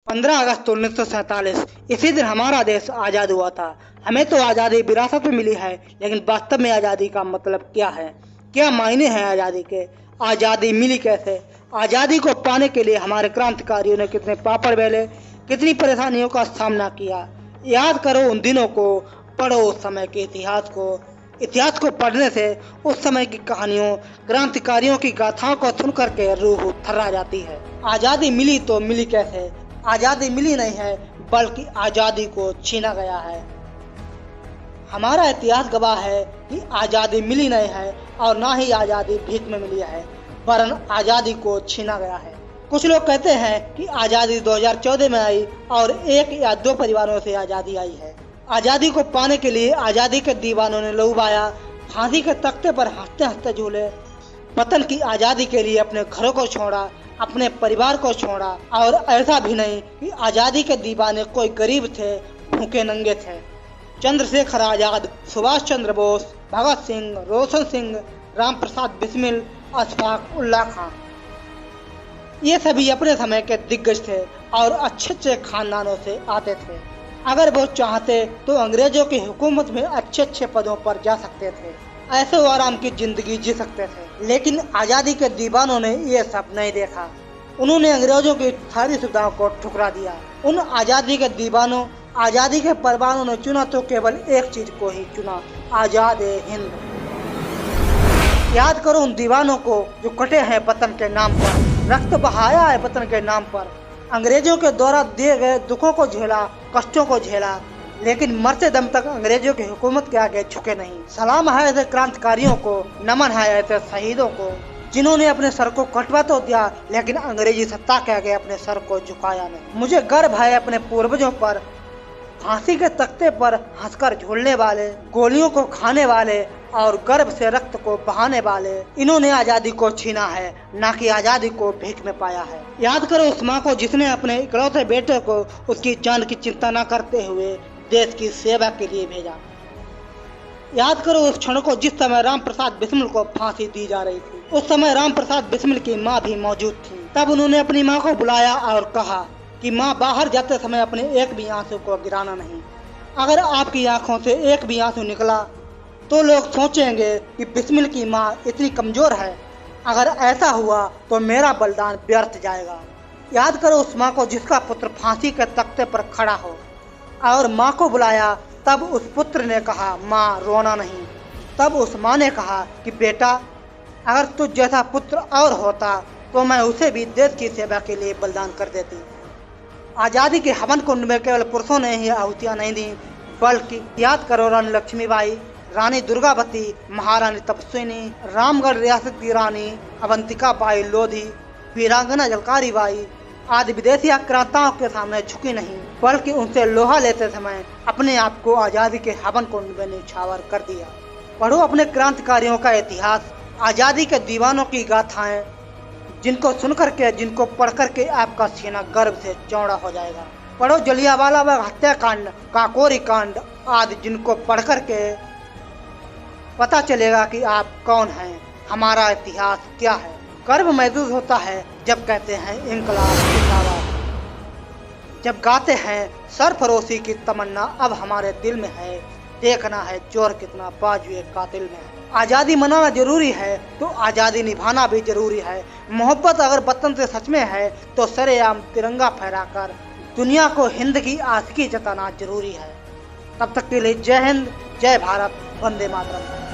15 अगस्त 1947 इसी दिन हमारा देश आज़ाद हुआ था। हमें तो आज़ादी विरासत में मिली है, लेकिन वास्तव में आज़ादी का मतलब क्या है? क्या मायने हैं आज़ादी के? आज़ादी मिली कैसे? आज़ादी को पाने के लिए हमारे क्रांतिकारियों ने कितने पापड़ बेले, कितनी परेशानियों का सामना किया। याद करो उन दिनों को, पढ़ो उस समय के इतिहास को। इतिहास को पढ़ने से उस समय की कहानियों, क्रांतिकारियों की गाथाओं को सुनकर के रूह थर्रा जाती है। आज़ादी मिली तो मिली कैसे? आज़ादी मिली नहीं है, बल्कि आज़ादी को छीना गया है। हमारा इतिहास गवाह है कि आज़ादी मिली नहीं है और ना ही आज़ादी भीख में मिली है, वरन आज़ादी को छीना गया है। कुछ लोग कहते हैं कि आज़ादी 2014 में आई और 1 या 2 परिवारों से आज़ादी आई है। आज़ादी को पाने के लिए आज़ादी के दीवानों ने लहू बहाया, फांसी के तख्ते पर हंसते हंसते झूले, वतन की आज़ादी के लिए अपने घरों को छोड़ा, अपने परिवार को छोड़ा। और ऐसा भी नहीं कि आज़ादी के दीवाने कोई गरीब थे, भूखे नंगे थे। चंद्रशेखर आज़ाद, सुभाष चंद्र बोस, भगत सिंह, रोशन सिंह, राम प्रसाद बिस्मिल, अशफाक उल्लाह खां, ये सभी अपने समय के दिग्गज थे और अच्छे खानदानों से आते थे। अगर वो चाहते तो अंग्रेजों की हुकूमत में अच्छे पदों पर जा सकते थे, ऐसे आराम की जिंदगी जी सकते थे। लेकिन आज़ादी के दीवानों ने ये सब नहीं देखा। उन्होंने अंग्रेजों की सारी सुविधाओं को ठुकरा दिया। उन आज़ादी के दीवानों, आज़ादी के परवानों ने चुना तो केवल एक चीज को ही चुना, आज़ाद हिंद। याद करो उन दीवानों को जो कटे हैं वतन के नाम पर, रक्त बहाया है वतन के नाम पर, अंग्रेजों के द्वारा दिए गए दुखों को झेला, कष्टों को झेला, लेकिन मरते दम तक अंग्रेजों की हुकूमत के आगे झुके नहीं। सलाम है ऐसे क्रांतिकारियों को, नमन है ऐसे शहीदों को, जिन्होंने अपने सर को कटवा तो दिया, लेकिन अंग्रेजी सत्ता के आगे अपने सर को झुकाया नहीं। मुझे गर्व है अपने पूर्वजों पर, फांसी के तख्ते पर हंसकर झूलने वाले, गोलियों को खाने वाले और गर्भ से रक्त को बहाने वाले। इन्होंने आज़ादी को छीना है, ना कि आज़ादी को भीख में पाया है। याद करो उस माँ को जिसने अपने इकलौते बेटे को उसकी जान की चिंता न करते हुए देश की सेवा के लिए भेजा। याद करो उस क्षण को जिस समय राम प्रसाद बिस्मिल को फांसी दी जा रही थी। उस समय राम प्रसाद बिस्मिल की माँ भी मौजूद थी। तब उन्होंने अपनी माँ को बुलाया और कहा कि माँ, बाहर जाते समय अपने एक भी आंसू को गिराना नहीं। अगर आपकी आंखों से एक भी आंसू निकला तो लोग सोचेंगे कि बिस्मिल की माँ इतनी कमजोर है। अगर ऐसा हुआ तो मेरा बलिदान व्यर्थ जाएगा। याद करो उस माँ को जिसका पुत्र फांसी के तख्ते पर खड़ा हो और माँ को बुलाया। तब उस पुत्र ने कहा, माँ रोना नहीं। तब उस माँ ने कहा कि बेटा, अगर तुझ जैसा पुत्र और होता तो मैं उसे भी देश की सेवा के लिए बलिदान कर देती। आज़ादी के हवन कुंड में केवल पुरुषों ने ही आहुतियाँ नहीं दी, बल्कि याद करो रानी लक्ष्मीबाई, रानी दुर्गावती, महारानी तपस्विनी, रामगढ़ रियासत की रानी अवंतिका बाई लोधी, वीरांगना झलकारी बाई आदि विदेशी आक्रांताओं के सामने झुकी नहीं, बल्कि उनसे लोहा लेते समय अपने आप को आज़ादी के हवन कुंड में न्यौछावर कर दिया। पढ़ो अपने क्रांतिकारियों का इतिहास, आज़ादी के दीवानों की गाथाएं, जिनको सुन करके, जिनको पढ़ करके आपका सीना गर्व से चौड़ा हो जाएगा। पढ़ो जलियांवाला बाग हत्याकांड, काकोरी कांड आदि, जिनको पढ़ करके पता चलेगा कि आप कौन हैं, हमारा इतिहास क्या है। गर्व महसूस होता है जब कहते हैं इंकलाब जिंदाबाद, जब गाते हैं सरफरोशी की तमन्ना अब हमारे दिल में है, देखना है जोर कितना बाजुए कातिल में है। आज़ादी मनाना जरूरी है तो आज़ादी निभाना भी जरूरी है। मोहब्बत अगर वतन से सच में है तो सरेआम तिरंगा फहराकर दुनिया को हिंद की आशिकी जताना जरूरी है। तब तक के लिए जय हिंद, जय भारत, वंदे मातरम।